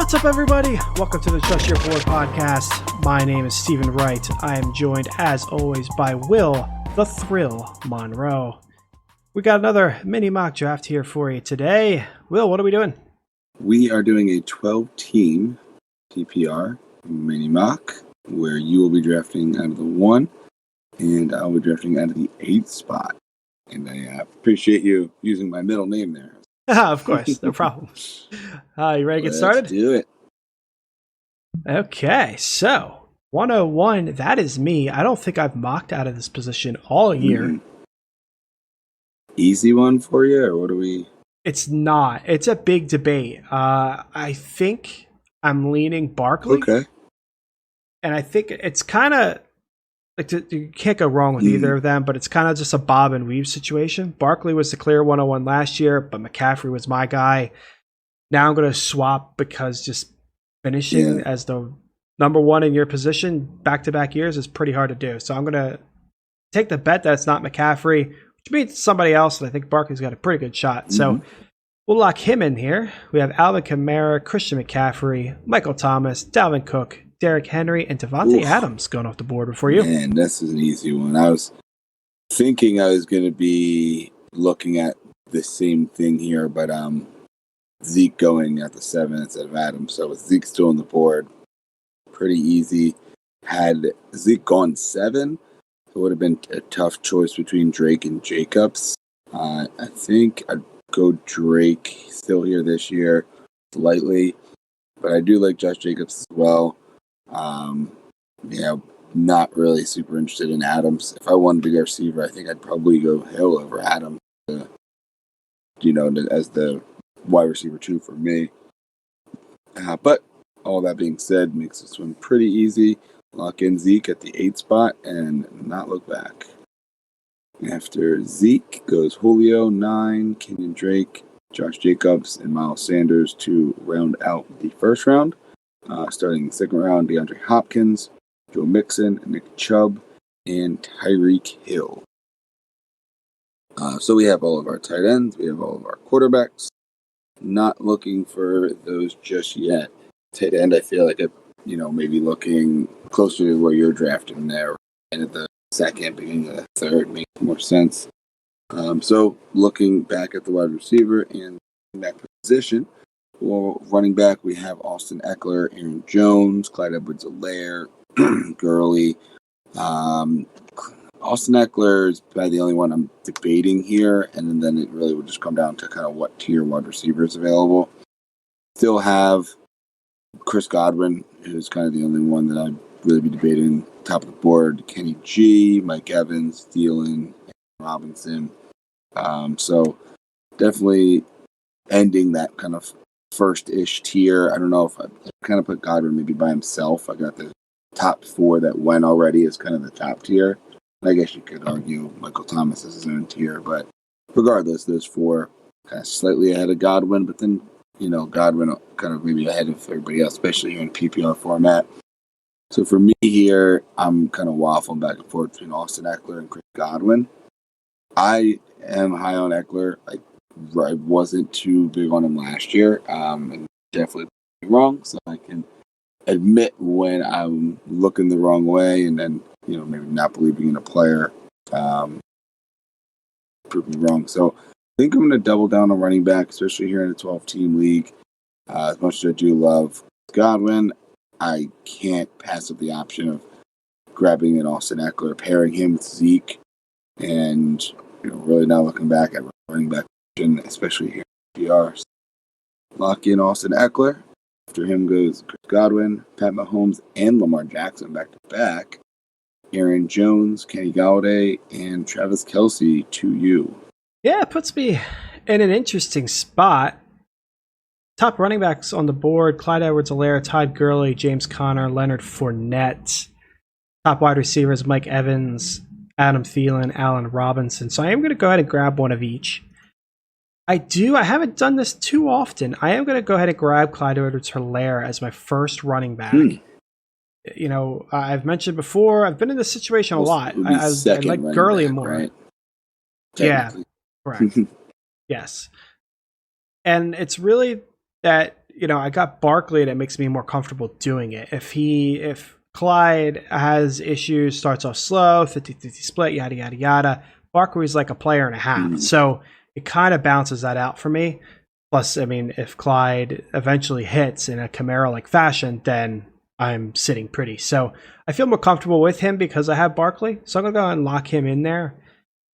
What's up, everybody? Welcome to the Trust Your Board podcast. My name is Stephen Wright. I am joined, as always, by Will the Thrill Monroe. We got another mini mock draft here for you today. Will, what are we doing? We are doing a 12-team PPR mini mock where you will be drafting out of the 1 and I'll be drafting out of the 8th spot. And I appreciate you using my middle name there. Of course, no problem. You ready to get started? Let's do it. Okay, so 101, that is me. I don't think I've mocked out of this position all year. Easy one for you, or what do we? It's not. It's a big debate. I think I'm leaning Barkley. Okay. And I think it's kind of like you can't go wrong with either of them, but it's kind of just a bob and weave situation. Barkley was the clear 101 last year, but McCaffrey was my guy. Now I'm going to swap because just finishing as the number 1 in your position back-to-back years is pretty hard to do. So I'm going to take the bet that it's not McCaffrey, which means somebody else, and I think Barkley's got a pretty good shot. So we'll lock him in here. We have Alvin Kamara, Christian McCaffrey, Michael Thomas, Dalvin Cook, Derrick Henry, and Devontae Adams going off the board before you. Man, this is an easy one. I was thinking I was going to be looking at the same thing here, but Zeke going at the 7 instead of Adams. So with Zeke still on the board, pretty easy. Had Zeke gone 7, it would have been a tough choice between Drake and Jacobs. I think I'd go Drake still here this year, slightly, but I do like Josh Jacobs as well. Not really super interested in Adams. If I wanted to go receiver, I think I'd probably go Hill over Adams, as the wide receiver 2 for me. But all that being said, makes this one pretty easy. Lock in Zeke at the 8th spot and not look back. After Zeke goes Julio, 9, Kenyon Drake, Josh Jacobs, and Miles Sanders to round out the first round. Starting the second round, DeAndre Hopkins, Joe Mixon, Nick Chubb, and Tyreek Hill. So we have all of our tight ends. We have all of our quarterbacks. Not looking for those just yet. Tight end, I feel like maybe looking closer to where you're drafting there, and at the second, beginning of the third, makes more sense. So looking back at the wide receiver and back position, well, running back, we have Austin Eckler, Aaron Jones, Clyde Edwards-Helaire, Gurley. Austin Eckler is probably the only one I'm debating here, and then it really would just come down to kind of what tier wide receiver is available. Still have Chris Godwin, who's kind of the only one that I'd really be debating. Top of the board, Kenny G, Mike Evans, Thielen, Robinson. So definitely ending that kind of first-ish tier. I don't know if I kind of put Godwin maybe by himself. I got the top 4 that went already as kind of the top tier. I guess you could argue Michael Thomas is his own tier, but regardless, those 4 kind of slightly ahead of Godwin, but then, Godwin kind of maybe ahead of everybody else, especially here in PPR format. So for me here, I'm kind of waffling back and forth between Austin Eckler and Chris Godwin. I am high on Eckler. I wasn't too big on him last year, and definitely wrong, so I can admit when I'm looking the wrong way, and then maybe not believing in a player prove me wrong. So I think I'm going to double down on running back, especially here in a 12-team league. As much as I do love Godwin, I can't pass up the option of grabbing an Austin Eckler, pairing him with Zeke, and really not looking back at running back, especially here in PPR. So lock in Austin Eckler. After him goes Chris Godwin, Pat Mahomes, and Lamar Jackson back-to-back. Aaron Jones, Kenny Galladay, and Travis Kelce to you. Yeah, it puts me in an interesting spot. Top running backs on the board, Clyde Edwards-Helaire, Todd Gurley, James Conner, Leonard Fournette. Top wide receivers, Mike Evans, Adam Thielen, Allen Robinson. So I am going to go ahead and grab one of each. I haven't done this too often. I am going to go ahead and grab Clyde Edwards-Helaire as my first running back. I've mentioned before, I've been in this situation a lot. I like Gurley more. Right? Yeah, correct. Yes. And it's really that I got Barkley that makes me more comfortable doing it. If Clyde has issues, starts off slow, 50-50 split, yada, yada, yada, Barkley's like a player and a half. So it kind of bounces that out for me. Plus, I mean, if Clyde eventually hits in a Camaro-like fashion, then I'm sitting pretty. So I feel more comfortable with him because I have Barkley. So I'm going to go and lock him in there.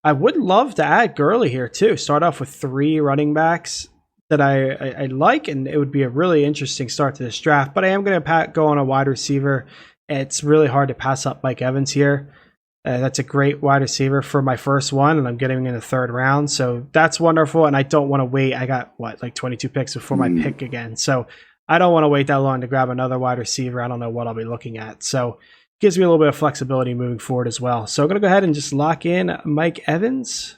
I would love to add Gurley here too. Start off with 3 running backs that I like, and it would be a really interesting start to this draft. But I am going to go on a wide receiver. It's really hard to pass up Mike Evans here. That's a great wide receiver for my first one, and I'm getting him in the 3rd round. So that's wonderful, and I don't want to wait. I got, 22 picks before my pick again. So I don't want to wait that long to grab another wide receiver. I don't know what I'll be looking at. So it gives me a little bit of flexibility moving forward as well. So I'm going to go ahead and just lock in Mike Evans.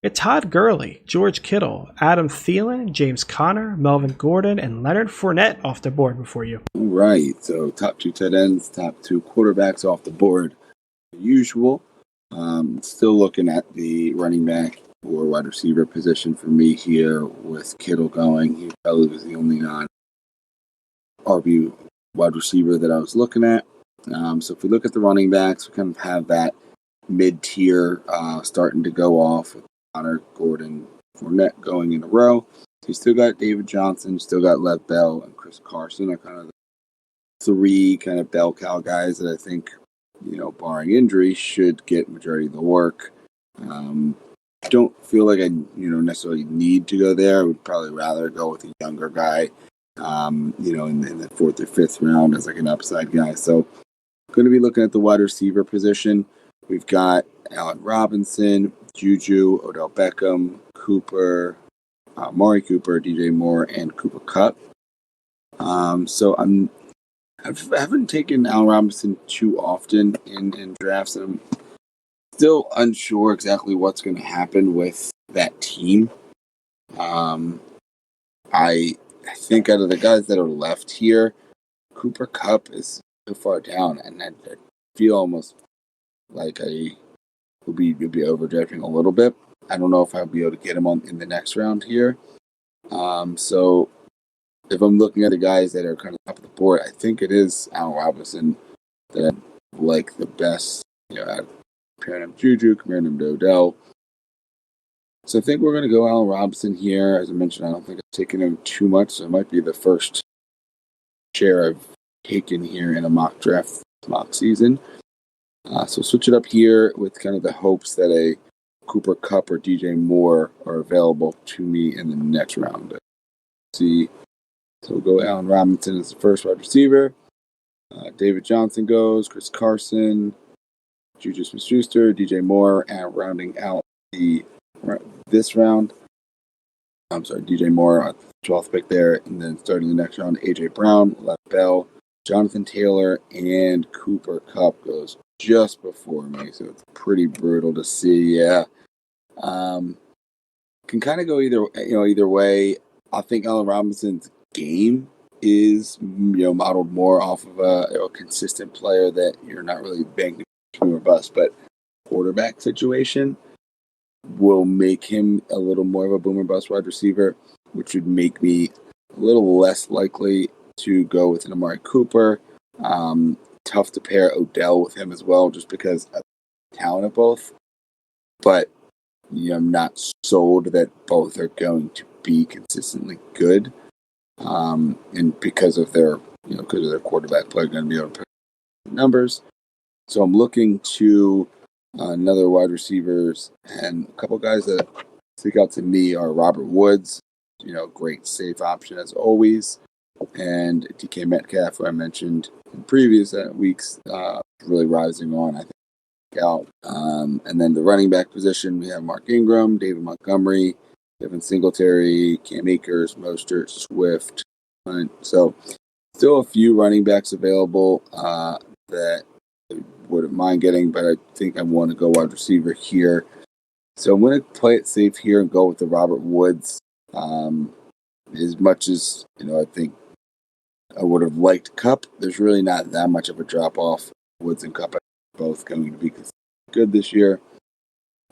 It's Todd Gurley, George Kittle, Adam Thielen, James Conner, Melvin Gordon, and Leonard Fournette off the board before you. All right. So top 2 tight ends, top 2 quarterbacks off the board. Usual. Still looking at the running back or wide receiver position for me here with Kittle going. He probably was the only non-RB wide receiver that I was looking at. So if we look at the running backs, we kind of have that mid-tier starting to go off with Conner, Gordon, Fournette going in a row. So you still got David Johnson, still got Lev Bell, and Chris Carson are kind of the 3 kind of bell cow guys that I think, barring injury, should get majority of the work. Don't feel like I, necessarily need to go there. I would probably rather go with a younger guy, in the 4th or 5th round as like an upside guy. So going to be looking at the wide receiver position. We've got Allen Robinson, Juju, Odell Beckham, Cooper, Amari Cooper, DJ Moore, and Cooper Kupp. So I haven't taken Allen Robinson too often in drafts, and I'm still unsure exactly what's going to happen with that team. I think out of the guys that are left here, Cooper Kupp is so far down, and I feel almost like I will be overdrafting a little bit. I don't know if I'll be able to get him in the next round here. So if I'm looking at the guys that are kind of top of the board, I think it is Allen Robinson that I like the best. Comparing him to Juju, comparing him to Odell. So I think we're going to go Allen Robinson here. As I mentioned, I don't think I've taken him too much, so it might be the first share I've taken here in a mock draft mock season. So switch it up here with kind of the hopes that a Cooper Kupp or DJ Moore are available to me in the next round. So we'll go Allen Robinson as the first wide receiver. David Johnson goes, Chris Carson, Juju Smith-Schuster, DJ Moore, and rounding out this round. DJ Moore at the 12th pick there, and then starting the next round, AJ Brown, Lev Bell, Jonathan Taylor, and Cooper Kupp goes just before me, so it's pretty brutal to see. Yeah, can kind of go either way. I think Allen Robinson's game is modeled more off of a consistent player that you're not really banking or bust, but quarterback situation will make him a little more of a boomer bust wide receiver, which would make me a little less likely to go with an Amari Cooper. Tough to pair Odell with him as well, just because of the talent of both. But I'm not sold that both are going to be consistently good, and because of their quarterback play, going to be able to put numbers. So I'm looking to another wide receivers, and a couple guys that stick out to me are Robert Woods, great safe option as always, and DK Metcalf, who I mentioned in previous weeks, really rising on, I think, out. And then the running back position, we have Mark Ingram, David Montgomery, Devin Singletary, Cam Akers, Mostert, Swift. So still a few running backs available that I wouldn't mind getting, but I think I want to go wide receiver here. So I'm going to play it safe here and go with the Robert Woods. As much as, I think I would have liked Kupp, there's really not that much of a drop-off. Woods and Kupp are both going to be good this year.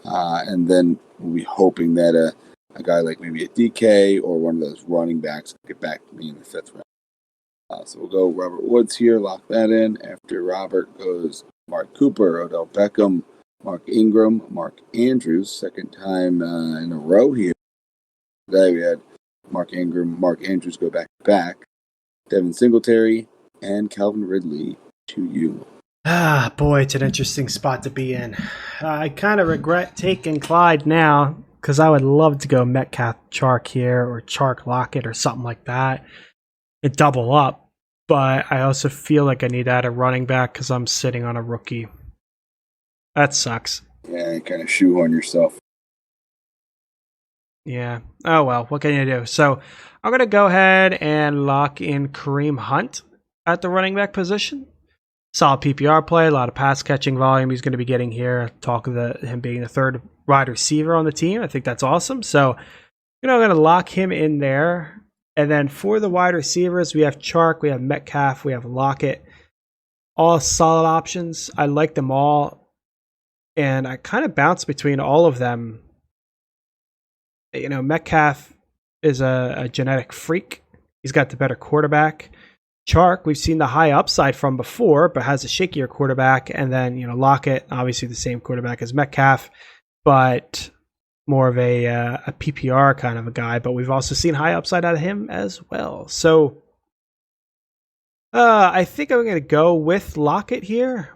And then we'll be hoping that a guy like maybe a DK or one of those running backs get back to me in the 5th round. So we'll go Robert Woods here, lock that in. After Robert goes Mark Cooper, Odell Beckham, Mark Ingram, Mark Andrews, second time in a row here. Today we had Mark Ingram, Mark Andrews go back to back. Devin Singletary and Calvin Ridley to you. Ah, boy, it's an interesting spot to be in. I kind of regret taking Clyde now because I would love to go Metcalf Chark here or Chark Lockett or something like that and double up. But I also feel like I need to add a running back because I'm sitting on a rookie. That sucks. Yeah, you kind of shoehorn yourself. Yeah. Oh, well, what can you do? So I'm going to go ahead and lock in Kareem Hunt at the running back position. Solid PPR play, a lot of pass catching volume he's going to be getting here. Talk of him being the 3rd wide receiver on the team. I think that's awesome. So, I'm going to lock him in there. And then for the wide receivers, we have Chark, we have Metcalf, we have Lockett. All solid options. I like them all. And I kind of bounce between all of them. You know, Metcalf is a genetic freak. He's got the better quarterback. Chark, we've seen the high upside from before, but has a shakier quarterback. And then, you know, Lockett, obviously the same quarterback as Metcalf, but more of a PPR kind of a guy. But we've also seen high upside out of him as well. So I think I'm going to go with Lockett here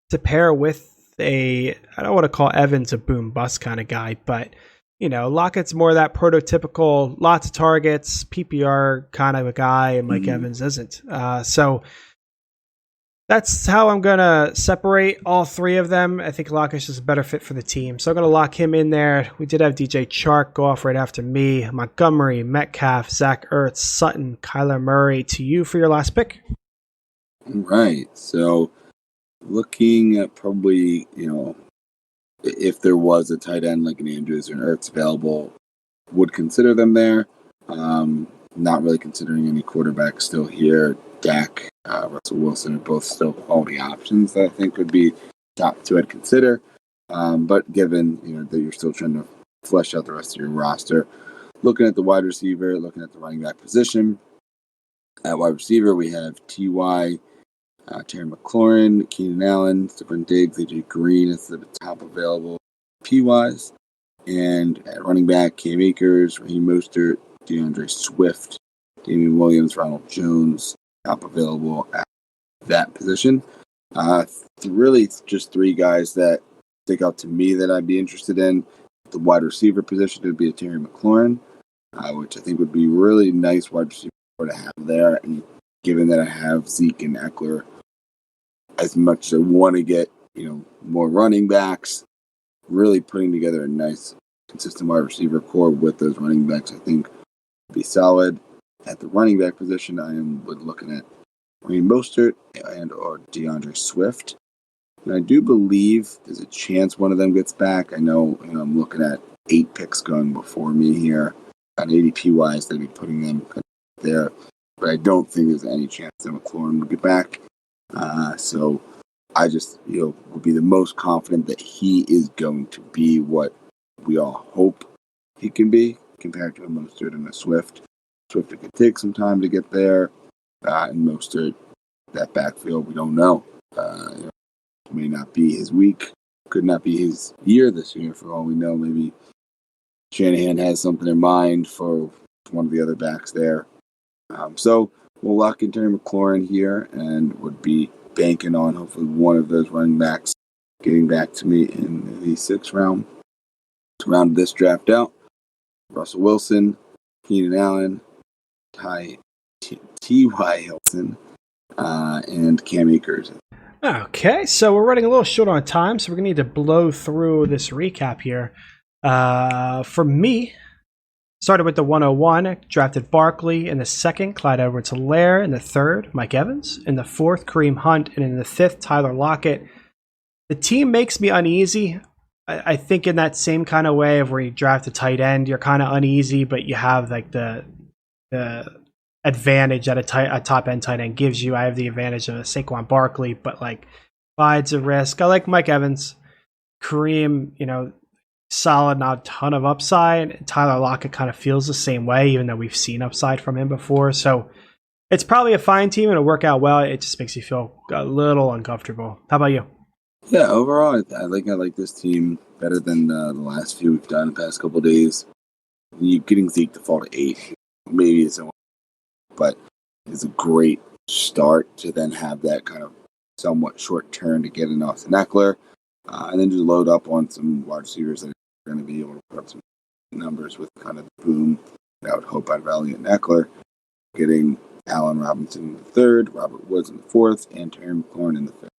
to pair with I don't want to call Evans a boom bust kind of guy, but you know, Lockett's more that prototypical, lots of targets, PPR kind of a guy, and Mike Evans isn't. So that's how I'm going to separate all three of them. I think Lockett's just a better fit for the team. So I'm going to lock him in there. We did have DJ Chark go off right after me. Montgomery, Metcalf, Zach Ertz, Sutton, Kyler Murray to you for your last pick. All right. So looking at probably, you know, if there was a tight end like an Andrews or an Ertz available, would consider them there. Not really considering any quarterbacks still here. Dak, Russell Wilson are both still quality options that I think would be top two I'd consider. But given, you know, that you're still trying to flesh out the rest of your roster, looking at the wide receiver, looking at the running back position. At wide receiver, we have T.Y., Terry McLaurin, Keenan Allen, Stephon Diggs, AJ Green is the top available P-wise. And at running back, Cam Akers, Raheem Mostert, DeAndre Swift, Damian Williams, Ronald Jones, top available at that position. Really just three guys that stick out to me that I'd be interested in. The wide receiver position would be a Terry McLaurin, which I think would be really nice wide receiver to have there. And given that I have Zeke and Eckler, as much as I want to get, you know, more running backs, really putting together a nice, consistent wide receiver core with those running backs, I think would be solid. At the running back position, I am looking at Raheem Mostert and or DeAndre Swift. And I do believe there's a chance one of them gets back. I know, you know, I'm looking at 8 picks going before me here. On ADP-wise, they'd be putting them there. But I don't think there's any chance that McLaurin would get back. So I just, you know, would be the most confident that he is going to be what we all hope he can be compared to a Mostert and a Swift. Swift, it could take some time to get there. And Mostert, that backfield, we don't know. You know, may not be his week. Could not be his year this year for all we know. Maybe Shanahan has something in mind for one of the other backs there. So we'll lock in Terry McLaurin here and would be banking on hopefully one of those running backs getting back to me in the 6th round. To round this draft out, Russell Wilson, Keenan Allen, T.Y. Hilton, and Cam Akers. Okay, so we're running a little short on time, so we're going to need to blow through this recap here. For me, started with the 101, drafted Barkley in the 2nd, Clyde Edwards-Helaire in the 3rd, Mike Evans in the 4th, Kareem Hunt, and in the 5th, Tyler Lockett. The team makes me uneasy. I think in that same kind of way of where you draft a tight end, you're kind of uneasy, but you have like the advantage that a top end tight end gives you. I have the advantage of a Saquon Barkley, but like Clyde's a risk. I like Mike Evans. Kareem, you know, solid, not a ton of upside. Tyler Lockett kind of feels the same way, even though we've seen upside from him before. So it's probably a fine team and it'll work out well. It just makes you feel a little uncomfortable. How about you? Yeah, overall, I like this team better than the last few we've done the past couple of days. You getting Zeke to fall to 8, maybe isn't, but it's a great start to then have that kind of somewhat short turn to get in Austin Eckler, and then just load up on some wide receivers that are going to be able to put up some numbers with kind of the boom that I would hope I'd value in Eckler, getting Allen Robinson in the 3rd, Robert Woods in the 4th, and Terry McLaurin in the 5th.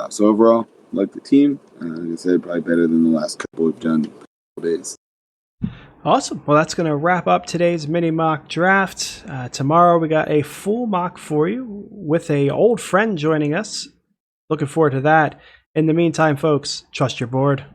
So overall, like the team. Like I said, probably better than the last couple we've done in a couple days. Awesome. Well, that's going to wrap up today's mini mock draft. Tomorrow we got a full mock for you with a old friend joining us. Looking forward to that. In the meantime, folks, trust your board.